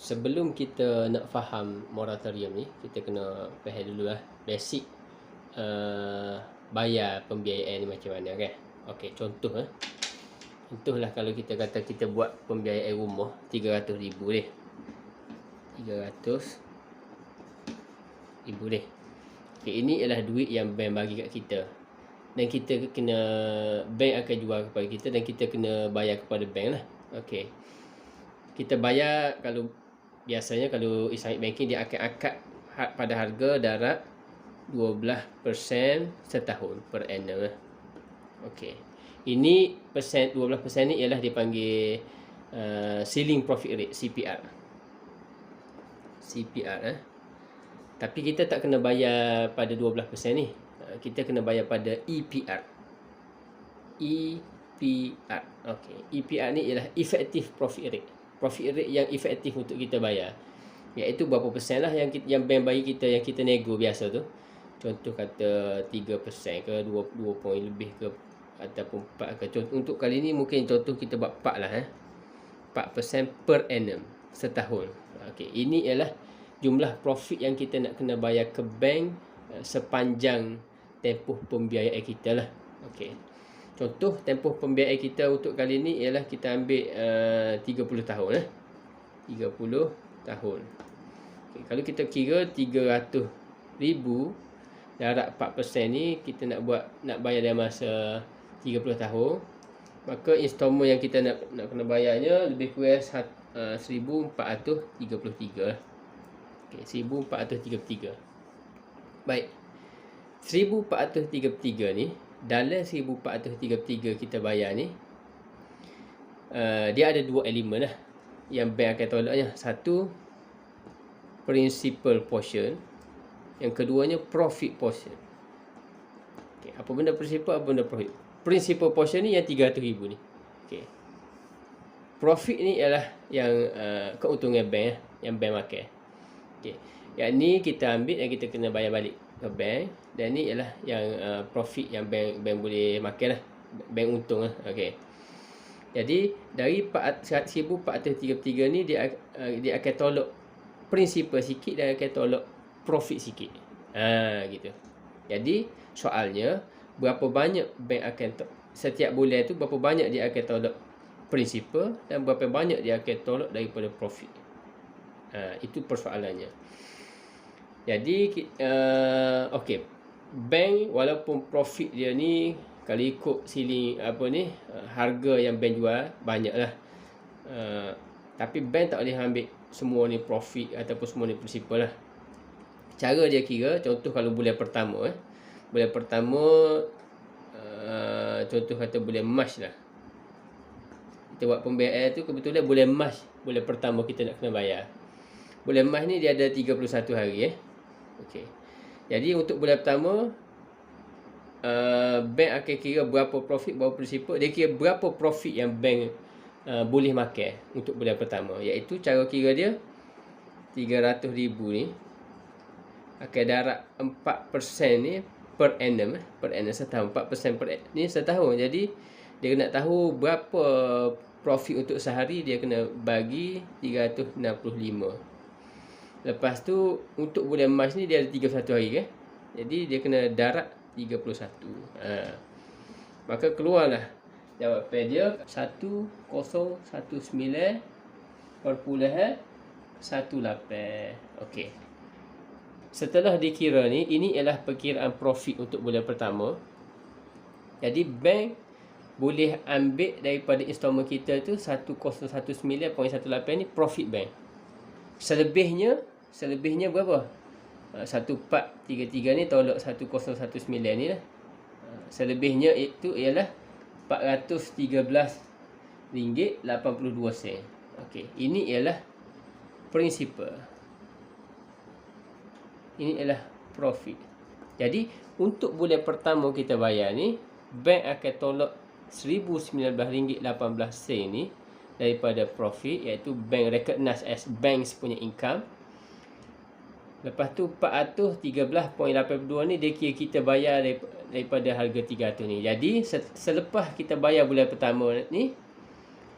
sebelum kita nak faham moratorium ni, kita kena faham dulu lah basic bayar pembiayaan ni macam mana kan. Okey, contohlah kalau kita kata kita buat pembiayaan rumah 300,000 deh. 300,000 deh. Okey, ini ialah duit yang bank bagi kat kita. Dan kita kena, bank akan jual kepada kita dan kita kena bayar kepada bank lah. Okey. Kita bayar, kalau biasanya kalau Islamic banking dia akan akad pada harga darat 12% setahun per annum lah. Okey. Ini 12% ni ialah dipanggil ceiling profit rate, CPR. Tapi kita tak kena bayar pada 12% ni. Kita kena bayar pada EPR. Okey. EPR ni ialah effective profit rate. Profit rate yang efektif untuk kita bayar, iaitu berapa persen lah yang bank bagi kita, yang kita nego biasa tu. Contoh kata 3% ke 2 poin lebih ke ataupun 4 ke. Untuk kali ni mungkin contoh kita buat 4 lah 4% per annum setahun. Okey, ini ialah jumlah profit yang kita nak kena bayar ke bank sepanjang tempoh pembiayaan kita lah. Okey. Contoh tempoh pembiayaan kita untuk kali ni ialah kita ambil 30 tahun 30 tahun. Okay, kalau kita kira 300,000 darat 4% ni kita nak bayar dalam masa 30 tahun, maka installment yang kita nak kena bayarnya lebih kurang 1433. Okey, 1433. Baik. 1433 ni, dalam 1433 kita bayar ni, dia ada dua elemen lah yang bank akan tolaknya. Satu, principal portion. Yang keduanya, profit portion. Okay, apa benda principal, apa benda profit? Principal portion ni yang 300,000 ni. Okay. Profit ni ialah yang keuntungan bank yang bank makan. Okay. Yang ni kita ambil dan kita kena bayar balik ke bank. Dan ni ialah yang profit yang bank boleh makan lah. Bank untung lah. Okay. Jadi dari 1433 ni dia akan tolak principal sikit dan akan tolak profit sikit. Gitu. Jadi soalnya, berapa banyak bank akan setiap bulan tu, berapa banyak dia akan tolak principal dan berapa banyak dia akan tolak daripada profit. Itu persoalannya. Jadi okey, bank walaupun profit dia ni kalau ikut ceiling harga yang bank jual banyaklah, tapi bank tak boleh ambil semua ni profit ataupun semua ni principal lah. Cara dia kira, contoh kalau bulan pertama contoh kata bulan Mac lah, kita buat pembiayaan tu kebetulan bulan Mac, bulan pertama kita nak kena bayar. Bulan Mac ni dia ada 31 hari Okey. Jadi untuk bulan pertama, bank akan kira berapa profit, berapa principal. Dia kira berapa profit yang bank boleh makan untuk bulan pertama. Iaitu cara kira dia 300,000 ni akan darat 4% ni per annum setahun. 4% ni setahun. Jadi dia nak tahu berapa profit untuk sehari, dia kena bagi 365. Lepas tu untuk bulan Mac ni dia ada 31 hari kan. Jadi dia kena darat 31. Maka keluarlah jawapan dia 1019.18. Okey. Setelah dikira ni, ini ialah perkiraan profit untuk bulan pertama. Jadi bank boleh ambil daripada installment kita tu 1019.18 ni profit bank. Selebihnya berapa? 1433 ni tolak 1019 ni lah. Selebihnya itu ialah RM413.82. Okey, ini ialah principal. Ini ialah profit. Jadi untuk bulan pertama kita bayar ni, bank akan tolak RM1019.18 ni daripada profit, iaitu bank recognize as banks punya income. Lepas tu 413.82 ni dia kira kita bayar daripada harga 300 ni. Jadi selepas kita bayar bulan pertama ni,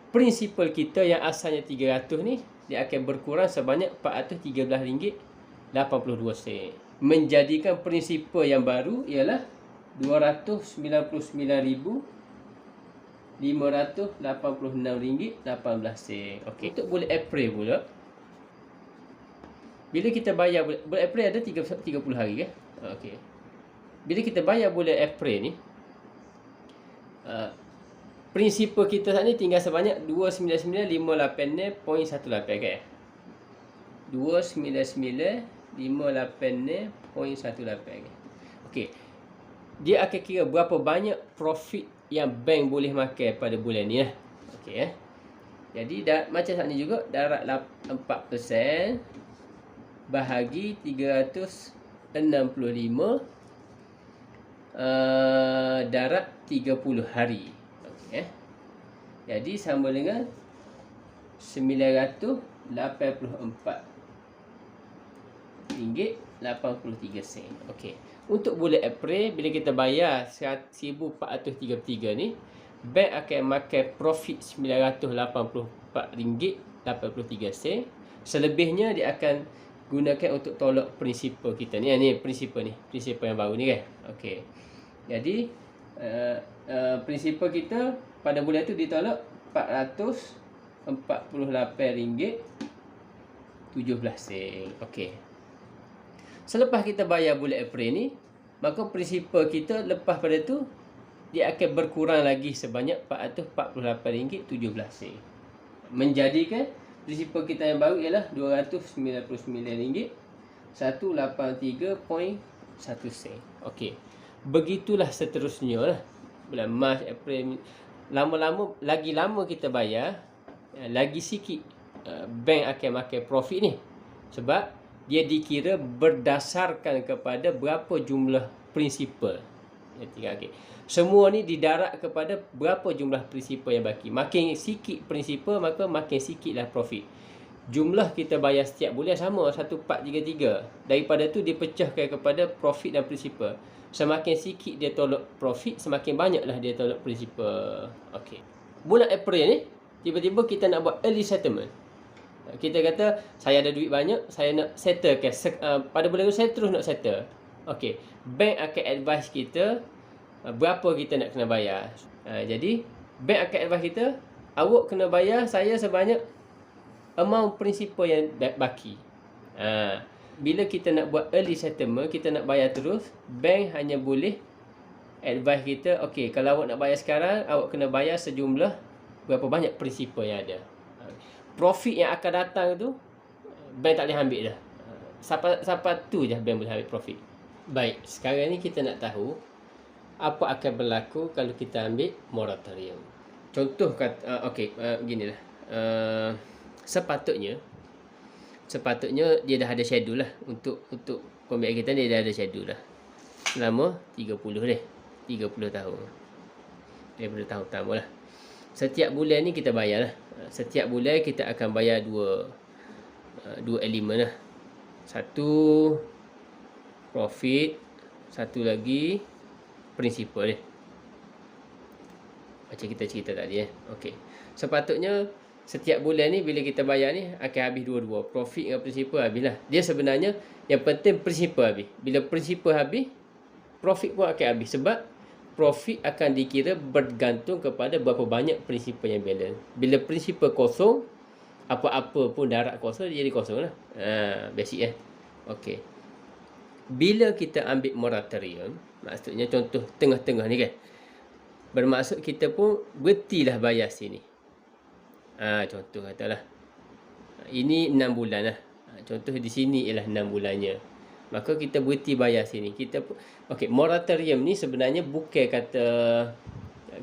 principal kita yang asalnya 300 ni dia akan berkurang sebanyak RM413.82. Menjadikan prinsipal yang baru ialah RM299,586.18. Okey. Untuk bulan April pula, bila kita bayar bulan April ada 30 hari kan? Okey. Bila kita bayar bulan April ni, prinsipal kita saat ni tinggal sebanyak 299,586.18 kan? 299,586.18 kan? Okey. Dia akan kira berapa banyak profit yang bank boleh makan pada bulan ni lah. Okey Jadi macam saat ni juga, darat 4% bahagi 365 darat 30 hari. Okey Jadi sama dengan 984 ringgit 83 sen. Okey. Untuk bulan April, bila kita bayar 1433 ni, bank akan makan profit 984 ringgit 83 sen. Selebihnya dia akan gunakan untuk tolak prinsipal kita ni. Ni prinsipal yang baru ni kan. Okey. Jadi prinsipal kita pada bulan tu ditolak RM448.17. Okey. Selepas kita bayar bulan April ni, maka prinsipal kita lepas pada tu dia akan berkurang lagi sebanyak RM448.17. Menjadikan prinsipal kita yang baru ialah RM299,183.1 sen. Okey. Begitulah seterusnya lah. Bulan Mac, April, lama-lama, lagi lama kita bayar, lagi sikit bank akan makan profit ni. Sebab dia dikira berdasarkan kepada berapa jumlah prinsipal. Okay. Semua ni didarat kepada berapa jumlah prinsipal yang baki. Makin sikit prinsipal, maka makin sikitlah profit. Jumlah kita bayar setiap bulan sama 1433. Daripada tu dipecahkan kepada profit dan prinsipal. Semakin sikit dia tolak profit, semakin banyaklah dia tolak prinsipal. Okey. Bulan April ni, tiba-tiba kita nak buat early settlement. Kita kata, saya ada duit banyak, saya nak settle cash. Pada bulan tu saya terus nak settle. Okey. Bank akan advise kita berapa kita nak kena bayar. Jadi, bank akan advise kita, awak kena bayar saya sebanyak amount prinsipal yang baki. Bila kita nak buat early settlement, kita nak bayar terus, bank hanya boleh advise kita, okey, kalau awak nak bayar sekarang, awak kena bayar sejumlah berapa banyak prinsipal yang ada. Profit yang akan datang tu, bank tak boleh ambil dah. Sampai tu je bank boleh ambil profit. Baik, sekarang ni kita nak tahu apa akan berlaku kalau kita ambil moratorium. Contoh kata, beginilah. Sepatutnya dia dah ada schedule lah untuk pembiayaan kita ni, dah ada schedule lah selama 30 tahun daripada tahun pertama lah. Setiap bulan ni kita bayar lah. Setiap bulan kita akan bayar dua elemen lah. Satu profit, satu lagi prinsipal ni. Macam kita cerita tadi Okey. Sepatutnya setiap bulan ni bila kita bayar ni akan habis dua-dua. Profit dengan prinsipal habislah. Dia sebenarnya yang penting prinsipal habis. Bila prinsipal habis, profit pun akan habis. Sebab profit akan dikira bergantung kepada berapa banyak prinsipal yang balance. Bila prinsipal kosong, apa-apa pun darat kosong, dia jadi kosong lah. Basic Okey. Bila kita ambil moratorium, maksudnya contoh tengah-tengah ni kan, bermaksud kita pun berhentilah bayar sini. Contoh katalah ini 6 bulan lah. Contoh di sini ialah 6 bulannya. Maka kita berhenti bayar sini. Moratorium ni sebenarnya bukan kata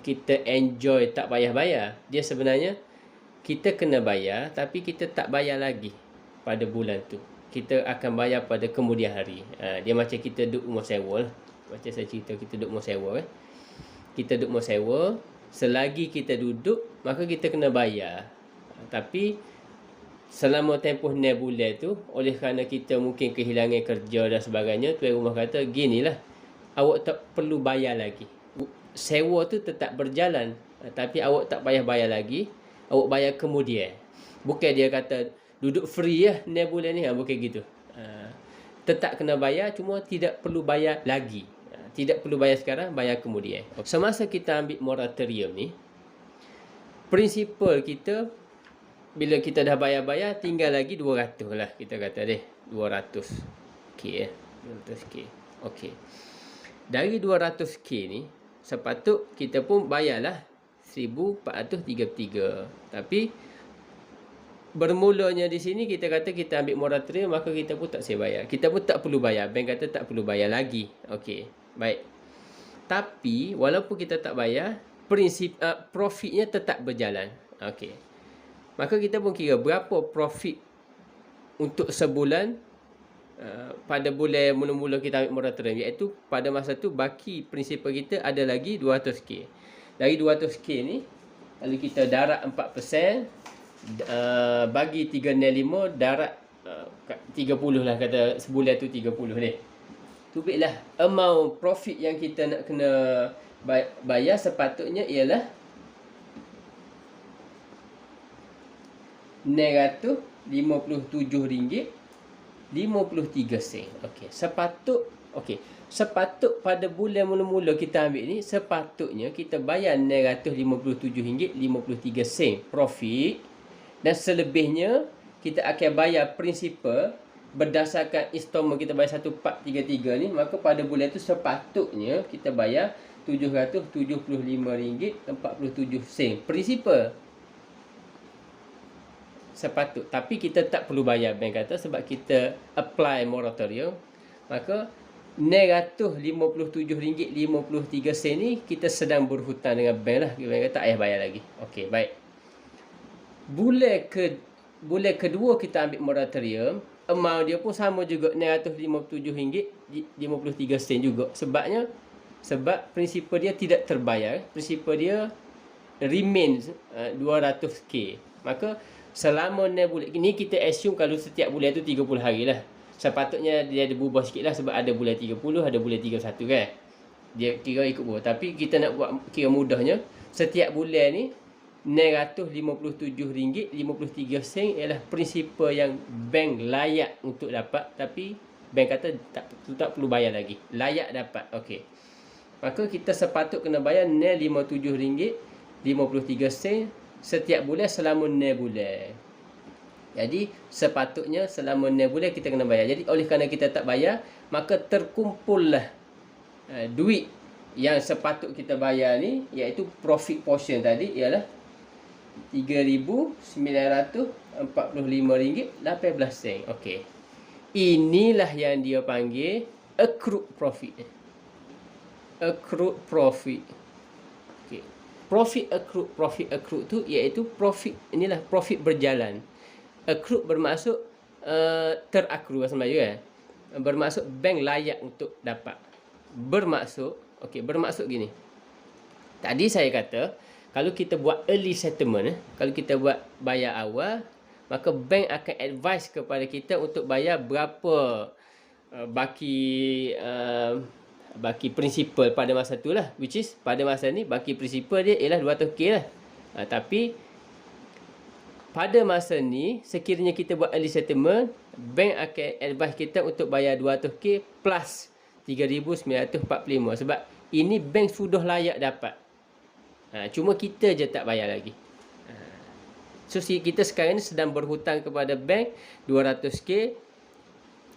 kita enjoy tak bayar-bayar. Dia sebenarnya kita kena bayar, tapi kita tak bayar lagi pada bulan tu. Kita akan bayar pada kemudian hari. Dia macam kita duduk rumah sewa lah. Macam saya cerita, kita duduk rumah sewa Kita duduk rumah sewa, selagi kita duduk, maka kita kena bayar. Tapi selama tempoh 6 bulan tu, oleh kerana kita mungkin kehilangan kerja dan sebagainya, tuan rumah kata, ginilah, awak tak perlu bayar lagi. Sewa tu tetap berjalan, tapi awak tak payah bayar lagi, awak bayar kemudian. Bukan dia kata, duduk free lah 6 bulan ni, bukan gitu. Tetap kena bayar, cuma tidak perlu bayar lagi. Tidak perlu bayar sekarang, bayar kemudian. Semasa kita ambil moratorium ni, prinsipal kita, bila kita dah bayar-bayar, tinggal lagi 200 lah, kita kata deh, 200k 200k. Okey. Dari 200k ni, sepatut kita pun bayarlah 1433. Tapi bermulanya di sini kita kata kita ambil moratorium, maka kita pun tak saya bayar. Kita pun tak perlu bayar. Bank kata tak perlu bayar lagi. Okey, baik. Tapi walaupun kita tak bayar, prinsip profitnya tetap berjalan. Okey. Maka kita pun kira berapa profit untuk sebulan pada bulan mula-mula kita ambil moratorium, iaitu pada masa tu baki prinsipal kita ada lagi 200k. Dari 200k ni, kalau kita darat 4%, bagi 365, darat 30 lah, kata sebulan tu 30 ni. Tubiklah amount profit yang kita nak kena bayar sepatutnya ialah RM957.53. Okey, sepatut pada bulan mula-mula kita ambil ni, sepatutnya kita bayar RM957.53 profit, dan selebihnya kita akan bayar prinsipal berdasarkan installment kita bayar 1433 ni. Maka pada bulan tu sepatutnya kita bayar RM775.47 prinsipal. Sepatut. Tapi kita tak perlu bayar, bank kata, sebab kita apply moratorium. Maka RM957.53 ni kita sedang berhutang dengan bank lah. Bank kata tak payah bayar lagi. Okey, baik. Bulan kedua kita ambil moratorium, amount dia pun sama juga, RM957.53 juga. Sebab prinsipal dia tidak terbayar. Prinsipal dia remains 200k. Maka selama 6 bulan ni, kita assume kalau setiap bulan tu 30 hari lah. Sepatutnya dia ada berubah sikit lah, sebab ada bulan 30, ada bulan 31 kan. Dia kira ikut berubah. Tapi kita nak buat kira mudahnya, setiap bulan ni RM957.53 ialah prinsipal yang bank layak untuk dapat. Tapi bank kata tak perlu bayar lagi, layak dapat. Okey. Maka kita sepatut kena bayar RM957.53 setiap bulan selama 6 bulan. Jadi sepatutnya selama 6 bulan kita kena bayar. Jadi oleh kerana kita tak bayar, maka terkumpullah duit yang sepatut kita bayar ni, iaitu profit portion tadi, ialah RM3,945.18. Okey. Inilah yang dia panggil accrued profit. Accrued profit. Okey. Profit accrued tu iaitu profit, inilah profit berjalan. Accrued bermaksud terakru bahasa Melayu kan. Bermaksud bank layak untuk dapat. Bermaksud gini. Tadi saya kata kalau kita buat early settlement, kalau kita buat bayar awal, maka bank akan advise kepada kita untuk bayar berapa baki prinsipal pada masa tu lah, which is pada masa ni baki prinsipal dia ialah 200k lah. Tapi pada masa ni, sekiranya kita buat early settlement, bank akan advise kita untuk bayar 200k plus 3,945, sebab ini bank sudah layak dapat. Cuma kita je tak bayar lagi. So kita sekarang ni sedang berhutang kepada bank 200k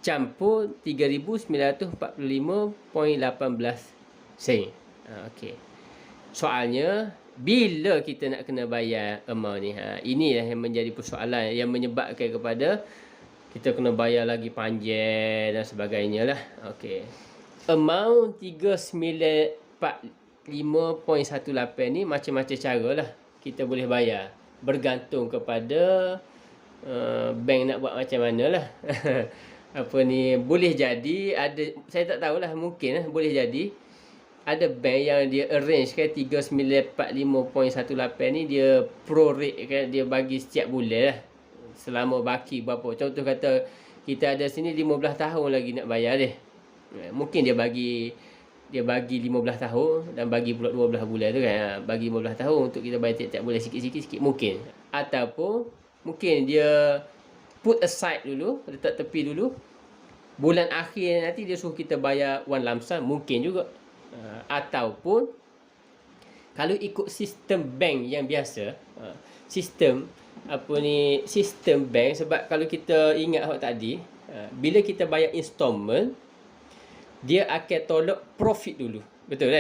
campur 3,945.18 sen. Okey. Soalnya, bila kita nak kena bayar amount ni? Inilah yang menjadi persoalan yang menyebabkan kepada kita kena bayar lagi panjang dan sebagainya lah. Okey. Amount 3,945.18 ni macam-macam cara lah kita boleh bayar. Bergantung kepada bank nak buat macam mana lah. Boleh jadi ada, saya tak tahulah, mungkin lah, boleh jadi ada bank yang dia arrange kan 3,945.18 ni dia prorate kan, dia bagi setiap bulan lah selama baki berapa. Contoh kata kita ada sini 15 tahun lagi nak bayar dia. Mungkin dia bagi 15 tahun dan bagi pula 12 bulan tu kan. Bagi 15 tahun untuk kita bayar tiap-tiap bulan sikit-sikit mungkin. Ataupun mungkin dia put aside dulu, letak tepi dulu. Bulan akhir nanti dia suruh kita bayar one lump sum, mungkin juga. Ataupun kalau ikut sistem bank yang biasa, sistem bank, sebab kalau kita ingat tadi, bila kita bayar installment, dia akan tolak profit dulu. Betul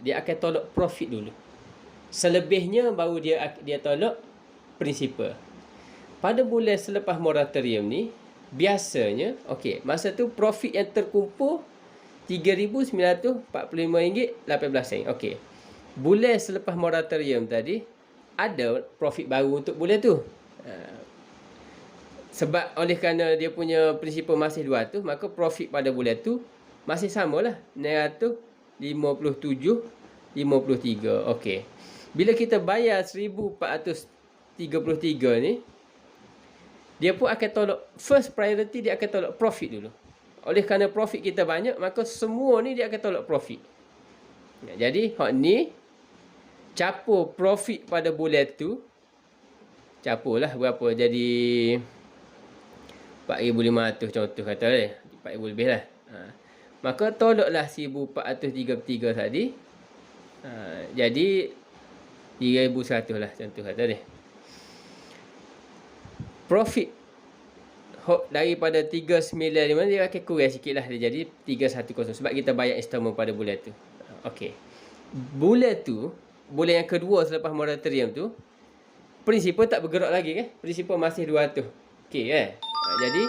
dia akan tolak profit dulu. Selebihnya baru dia tolak principal. Pada bulan selepas moratorium ni, biasanya, masa tu profit yang terkumpul RM3,945.18. Bulan selepas moratorium tadi, ada profit baru untuk bulan tu. Sebab oleh kerana dia punya principal masih 200, maka profit pada bulan tu masih samalah, 957.53. Bila kita bayar 1,433 ni, dia pun akan tolak, first priority dia akan tolak profit dulu. Oleh kerana profit kita banyak, maka semua ni dia akan tolak profit. Jadi ni capur profit pada bulan tu, capurlah berapa, jadi 4,500 contoh kata 4,000 lebih lah. Maka tolaklah 1,433 tadi, jadi 3,100 lah contoh kata dia. Profit daripada 395 dia akan kurang sikit lah, dia jadi 310 sebab kita bayar installment pada bulan tu. Bulan yang kedua selepas moratorium tu, principal tak bergerak lagi kan, principal masih 200. Jadi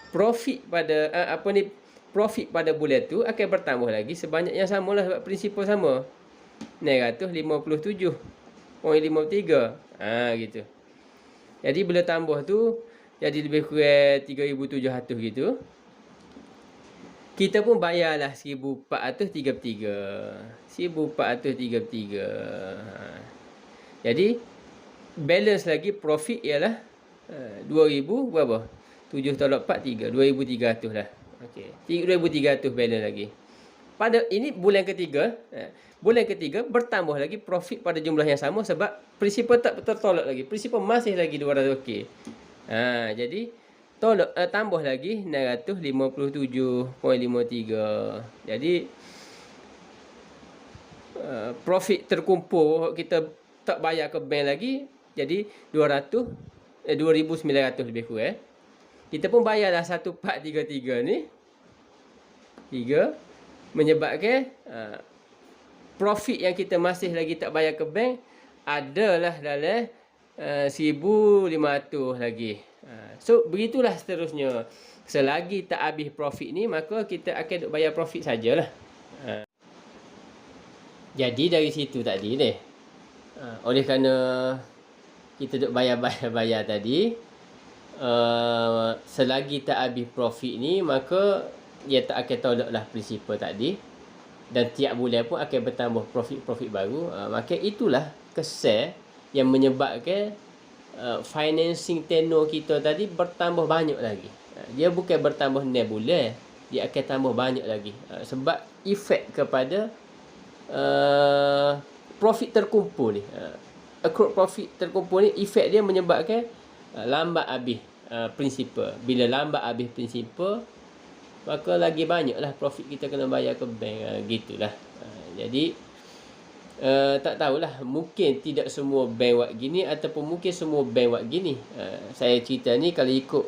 profit pada profit pada bulan tu akan bertambah lagi sebanyak yang samalah, sebab principal sama, 957.53. Gitu. Jadi bila tambah tu jadi lebih kurang 3,700 gitu. Kita pun bayarlah 1,433. Jadi balance lagi profit ialah 2,000 berapa? 7 tolak 4, 2,300 lah. 2,300 balance lagi. Pada ini bulan ketiga, bertambah lagi profit pada jumlah yang sama sebab principal tak tertolak lagi. Principal masih lagi 200. Jadi tambah lagi 957.53. Jadi profit terkumpul kita tak bayar ke bank lagi, jadi 2,900 lebih kurang. Kita pun bayarlah 1,433 ni 3, menyebabkan profit yang kita masih lagi tak bayar ke bank adalah dalam 1,500 lagi. So begitulah seterusnya. Selagi tak habis profit ni, maka kita akan bayar profit sajalah. Jadi dari situ tadi ni, oleh kerana kita duk bayar tadi, selagi tak habis profit ni, maka dia tak akan tolak lah principal tadi, dan tiap bulan pun akan bertambah profit baru. Maka itulah kesan yang menyebabkan financing tenor kita tadi bertambah banyak lagi. Dia bukan bertambah 6 bulan, dia akan tambah banyak lagi, sebab efek kepada profit terkumpul ni, accrued profit terkumpul ni, efek dia menyebabkan lambat habis principal. Bila lambat habis principal, maka lagi banyaklah profit kita kena bayar ke bank. Gitulah. Jadi tak tahulah, mungkin tidak semua bank buat gini, ataupun mungkin semua bank buat gini. Saya cerita ni kalau ikut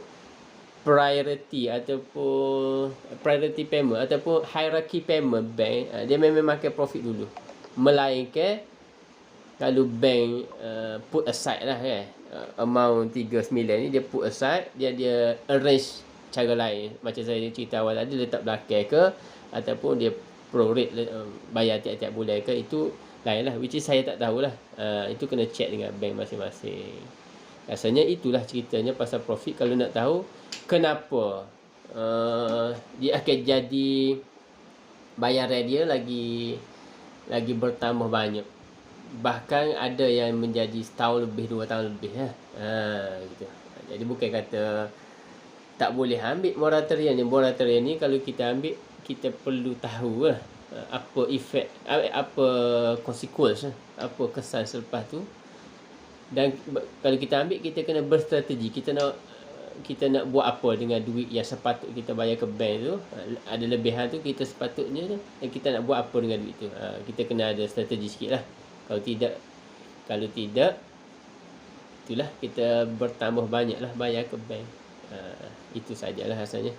priority ataupun priority payment ataupun hierarchy payment bank, dia memang makan profit dulu. Melainkan kalau bank put aside lah amount 39 ni dia put aside, dia arrange cara lain, macam saya cerita awal tadi, letak belakang ke ataupun dia prorate bayar tiap-tiap bulan ke, itu lain lah, which is saya tak tahulah. Itu kena check dengan bank masing-masing. Rasanya itulah ceritanya pasal profit. Kalau nak tahu kenapa dia akan jadi bayaran dia lagi bertambah banyak, bahkan ada yang menjadi setahun lebih, 2 tahun lebih gitu. Jadi bukan kata tak boleh ambil moratorium ni. Kalau kita ambil, kita perlu tahu apa efek, apa consequence, apa kesan selepas tu. Dan kalau kita ambil, kita kena berstrategi. Kita nak kita nak buat apa dengan duit yang sepatut kita bayar ke bank tu, ada lebihan tu, kita sepatutnya tu, dan kita nak buat apa dengan duit tu. Kita kena ada strategi sikit lah. Kalau tidak, itulah kita bertambah banyak lah bayar ke bank. Itu sajalah rasanya.